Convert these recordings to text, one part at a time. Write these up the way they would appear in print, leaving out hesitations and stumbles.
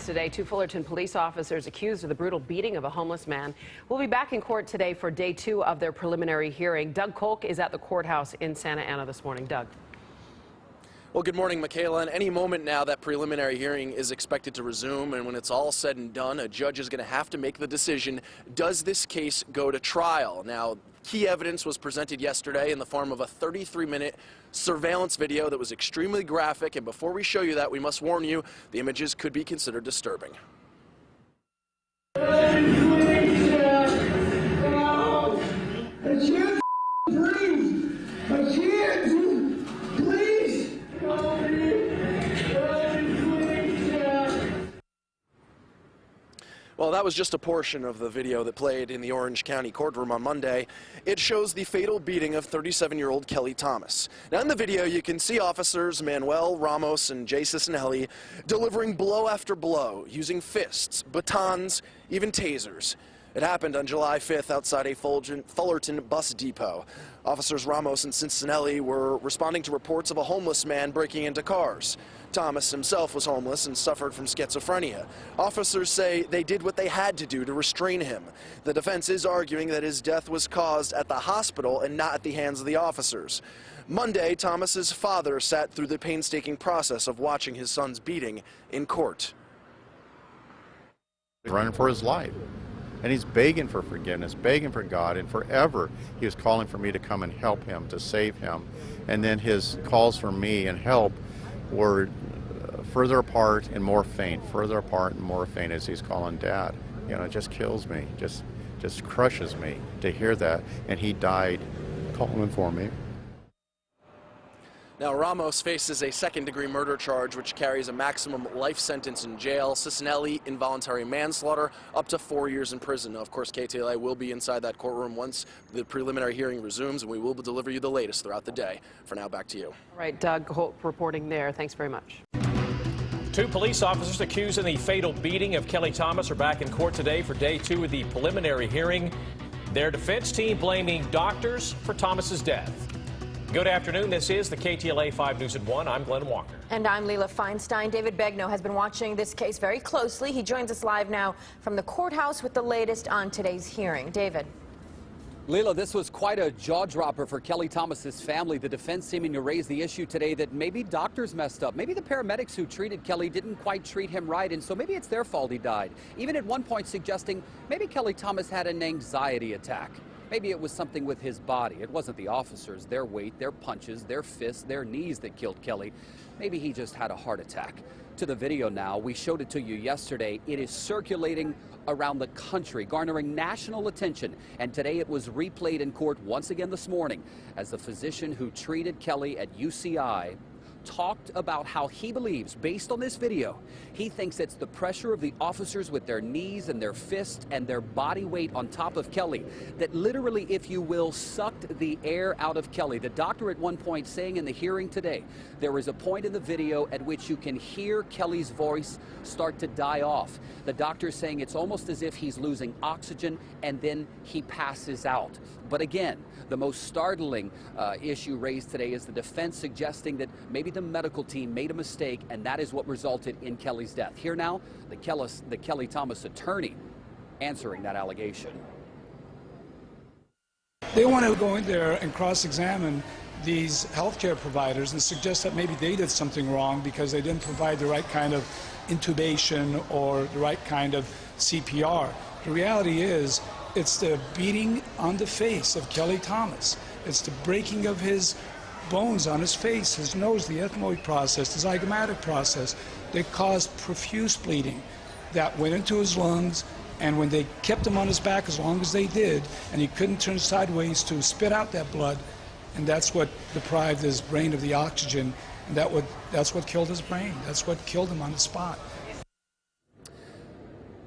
today. Two Fulerton police officers accused of the brutal beating of a homeless man will be back in court today for day 2 of their preliminary hearing. Doug Kolk is at the courthouse in Santa Ana this morning. Doug. Well, good morning, Michaela. And any moment now, that preliminary hearing is expected to resume. And when it's all said and done, a judge is going to have to make the decision, does this case go to trial? Now, key evidence was presented yesterday in the form of a 33-minute surveillance video that was extremely graphic. And before we show you that, we must warn you, the images could be considered disturbing. Well, that was just a portion of the video that played in the Orange County courtroom on Monday. It shows the fatal beating of 37-year-old Kelly Thomas. Now, in the video, you can see officers Manuel Ramos and Cicinelli delivering blow after blow, using fists, batons, even tasers. It happened on July 5th outside a Fulerton bus depot. Officers Ramos and Cicinelli were responding to reports of a homeless man breaking into cars. Thomas himself was homeless and suffered from schizophrenia. Officers say they did what they had to do to restrain him. The defense is arguing that his death was caused at the hospital and not at the hands of the officers. Monday, Thomas's father sat through the painstaking process of watching his son's beating in court. Running for his life. And he's begging for forgiveness, begging for God, and forever he was calling for me to come and help him, to save him. And then his calls for me and help were further apart and more faint, further apart and more faint as he's calling Dad. You know, it just kills me, just crushes me to hear that. And he died calling for me. Now, Ramos faces a second-degree murder charge, which carries a maximum life sentence in jail. Cicinelli, involuntary manslaughter, up to 4 years in prison. Now, of course, KTLA will be inside that courtroom once the preliminary hearing resumes, and we will deliver you the latest throughout the day. For now, back to you. All right, Doug Holt reporting there. Thanks very much. Two police officers accused in the fatal beating of Kelly Thomas are back in court today for day 2 of the preliminary hearing. Their defense team blaming doctors for Thomas's death. Good afternoon. This is the KTLA 5 News at 1. I'm Glenn Walker. And I'm Leila Feinstein. David Begnaud has been watching this case very closely. He joins us live now from the courthouse with the latest on today's hearing. David. Leila, this was quite a jaw-dropper for Kelly Thomas's family. The defense seeming to raise the issue today that maybe doctors messed up. Maybe the paramedics who treated Kelly didn't quite treat him right, and so maybe it's their fault he died. Even at one point suggesting maybe Kelly Thomas had an anxiety attack. Maybe it was something with his body. It wasn't the officers, their weight, their punches, their fists, their knees that killed Kelly. Maybe he just had a heart attack. To the video now. We showed it to you yesterday. It is circulating around the country, garnering national attention. And today it was replayed in court once again this morning as the physician who treated Kelly at UCI talked about how he believes, based on this video, he thinks it's the pressure of the officers with their knees and their fists and their body weight on top of Kelly that literally, if you will, sucked the air out of Kelly. The doctor at one point saying in the hearing today, there is a point in the video at which you can hear Kelly's voice start to die off. The doctor saying it's almost as if he's losing oxygen and then he passes out. But again, the most startling issue raised today is the defense suggesting that maybe the medical team made a mistake, and that is what resulted in Kelly's death. Here now, the Kelly Thomas attorney answering that allegation. They want to go in there and cross-examine these healthcare providers and suggest that maybe they did something wrong because they didn't provide the right kind of intubation or the right kind of CPR. The reality is, it's the beating on the face of Kelly Thomas. It's the breaking of his bones on his face, his nose, the ethmoid process, the zygomatic process that caused profuse bleeding that went into his lungs. And when they kept him on his back as long as they did, and he couldn't turn sideways to spit out that blood, and that's what deprived his brain of the oxygen, and that's what killed his brain. That's what killed him on the spot.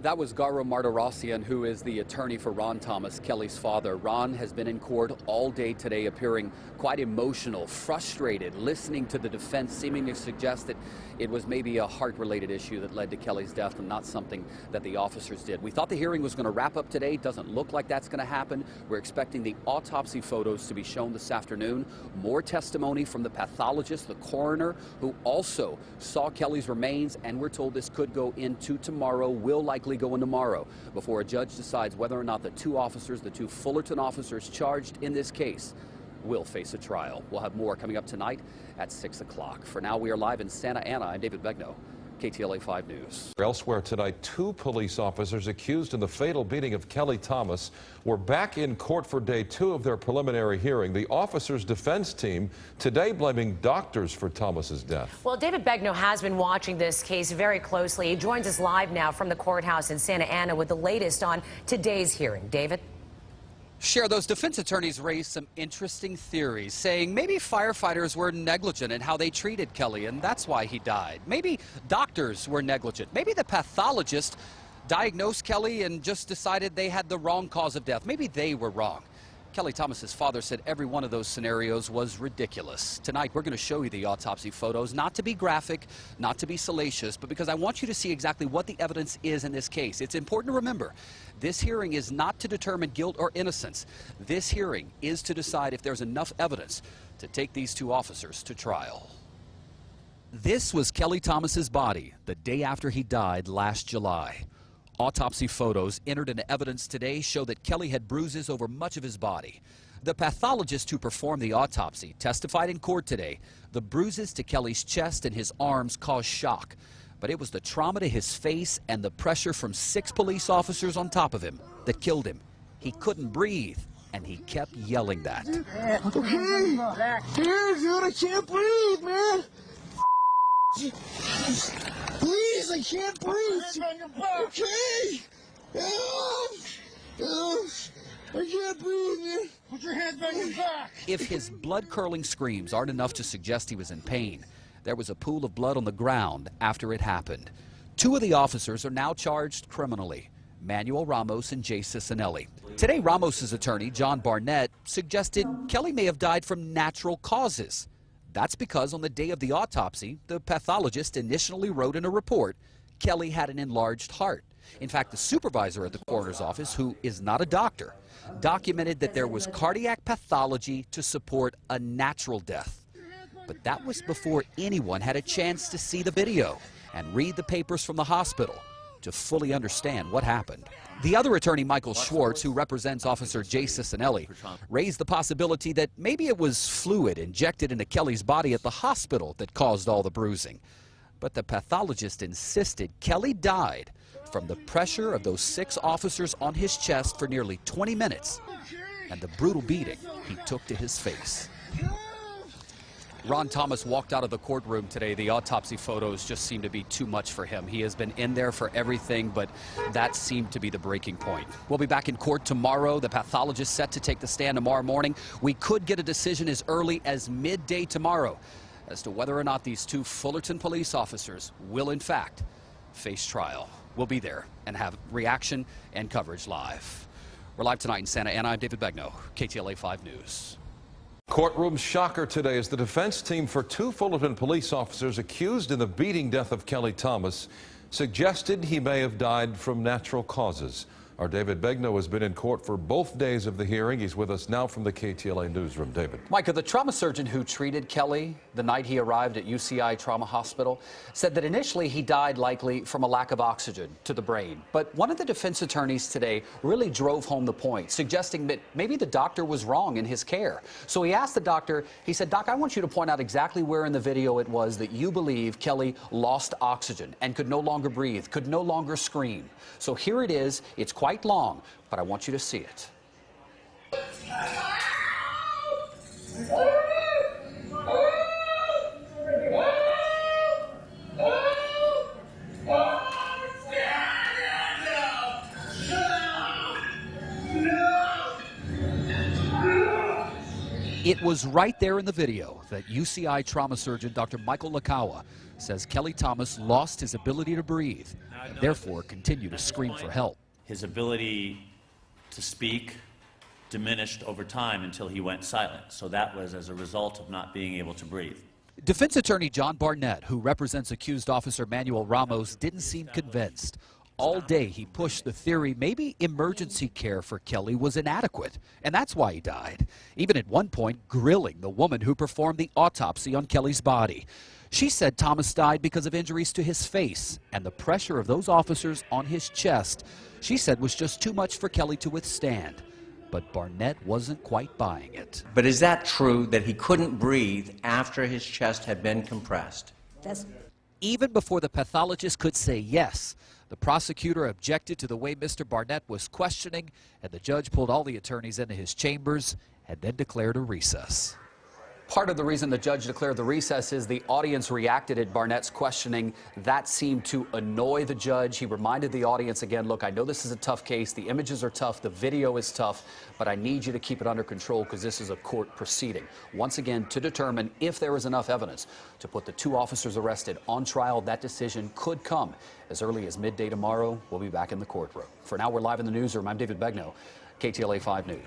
That was Garo Martirosyan, who is the attorney for Ron Thomas, Kelly's father. Ron has been in court all day today, appearing quite emotional, frustrated, listening to the defense seeming to suggest that it was maybe a heart-related issue that led to Kelly's death and not something that the officers did. We thought the hearing was going to wrap up today. Doesn't look like that's going to happen. We're expecting the autopsy photos to be shown this afternoon. More testimony from the pathologist, the coroner, who also saw Kelly's remains, and we're told this could go into tomorrow, will likely go in tomorrow, before a judge decides whether or not the two officers, the two Fulerton officers charged in this case, will face a trial. We'll have more coming up tonight at 6 o'clock. For now, we are live in Santa Ana. I'm David Begnaud, KTLA 5 News. Elsewhere tonight, two police officers accused in the fatal beating of Kelly Thomas were back in court for day 2 of their preliminary hearing. The officers' defense team today blaming doctors for Thomas's death. Well, David Begnaud has been watching this case very closely. He joins us live now from the courthouse in Santa Ana with the latest on today's hearing. David? Cher, those defense attorneys raised some interesting theories, saying maybe firefighters were negligent in how they treated Kelly, and that's why he died. Maybe doctors were negligent. Maybe the pathologist diagnosed Kelly and just decided they had the wrong cause of death. Maybe they were wrong. Kelly Thomas's father said every one of those scenarios was ridiculous. Tonight, we're going to show you the autopsy photos, not to be graphic, not to be salacious, but because I want you to see exactly what the evidence is in this case. It's important to remember, this hearing is not to determine guilt or innocence. This hearing is to decide if there's enough evidence to take these two officers to trial. This was Kelly Thomas's body the day after he died last July. Autopsy photos entered into evidence today show that Kelly had bruises over much of his body. The pathologist who performed the autopsy testified in court today. The bruises to Kelly's chest and his arms caused shock, but it was the trauma to his face and the pressure from 6 police officers on top of him that killed him. He couldn't breathe, and he kept yelling that. Okay, dude, I can't breathe, man. Please, I can't breathe. Okay. I can't breathe, man. Put your hands on your back. If his blood-curdling screams aren't enough to suggest he was in pain, there was a pool of blood on the ground after it happened. 2 of the officers are now charged criminally, Manuel Ramos and Cicinelli. Today, Ramos's attorney, John Barnett, suggested Kelly may have died from natural causes. That's because on the day of the autopsy, the pathologist initially wrote in a report Kelly had an enlarged heart. In fact, the supervisor at the coroner's office, who is not a doctor, documented that there was cardiac pathology to support a natural death. But that was before anyone had a chance to see the video and read the papers from the hospital to fully understand what happened. The other attorney, Michael Schwartz, who represents Officer Cicinelli, raised the possibility that maybe it was fluid injected into Kelly's body at the hospital that caused all the bruising. But the pathologist insisted Kelly died from the pressure of those 6 officers on his chest for nearly 20 minutes and the brutal beating he took to his face. Ron Thomas walked out of the courtroom today. The autopsy photos just seemed to be too much for him. He has been in there for everything, but that seemed to be the breaking point. We'll be back in court tomorrow. The pathologist set to take the stand tomorrow morning. We could get a decision as early as midday tomorrow as to whether or not these 2 Fulerton police officers will, in fact, face trial. We'll be there and have reaction and coverage live. We're live tonight in Santa Ana. I'm David Begnaud, KTLA 5 News. Courtroom shocker today as the defense team for 2 Fulerton police officers accused in the beating death of Kelly Thomas suggested he may have died from natural causes. Our David Begnaud has been in court for both days of the hearing. He's with us now from the KTLA newsroom. David. Micah, the trauma surgeon who treated Kelly the night he arrived at UCI Trauma Hospital said that initially he died likely from a lack of oxygen to the brain. But one of the defense attorneys today really drove home the point, suggesting that maybe the doctor was wrong in his care. So he asked the doctor, he said, "Doc, I want you to point out exactly where in the video it was that you believe Kelly lost oxygen and could no longer breathe, could no longer scream." So here it is. It's quite long, but I want you to see it. It was right there in the video that UCI trauma surgeon Dr. Michael Lakawa says Kelly Thomas lost his ability to breathe and therefore continued to scream for help. His ability to speak diminished over time until he went silent. So that was as a result of not being able to breathe. Defense attorney John Barnett, who represents accused officer Manuel Ramos, didn't seem convinced. All day he pushed the theory maybe emergency care for Kelly was inadequate, and that's why he died. Even at one point grilling the woman who performed the autopsy on Kelly's body. She said Thomas died because of injuries to his face, and the pressure of those officers on his chest, she said, was just too much for Kelly to withstand. But Barnett wasn't quite buying it. But is that true that he couldn't breathe after his chest had been compressed? Even before the pathologist could say yes, the prosecutor objected to the way Mr. Barnett was questioning, and the judge pulled all the attorneys into his chambers and then declared a recess. Part of the reason the judge declared the recess is the audience reacted at Barnett's questioning. That seemed to annoy the judge. He reminded the audience again, look, I know this is a tough case. The images are tough. The video is tough. But I need you to keep it under control because this is a court proceeding. Once again, to determine if there is enough evidence to put the two officers arrested on trial, that decision could come as early as midday tomorrow. We'll be back in the courtroom. For now, we're live in the newsroom. I'm David Begnaud, KTLA 5 News.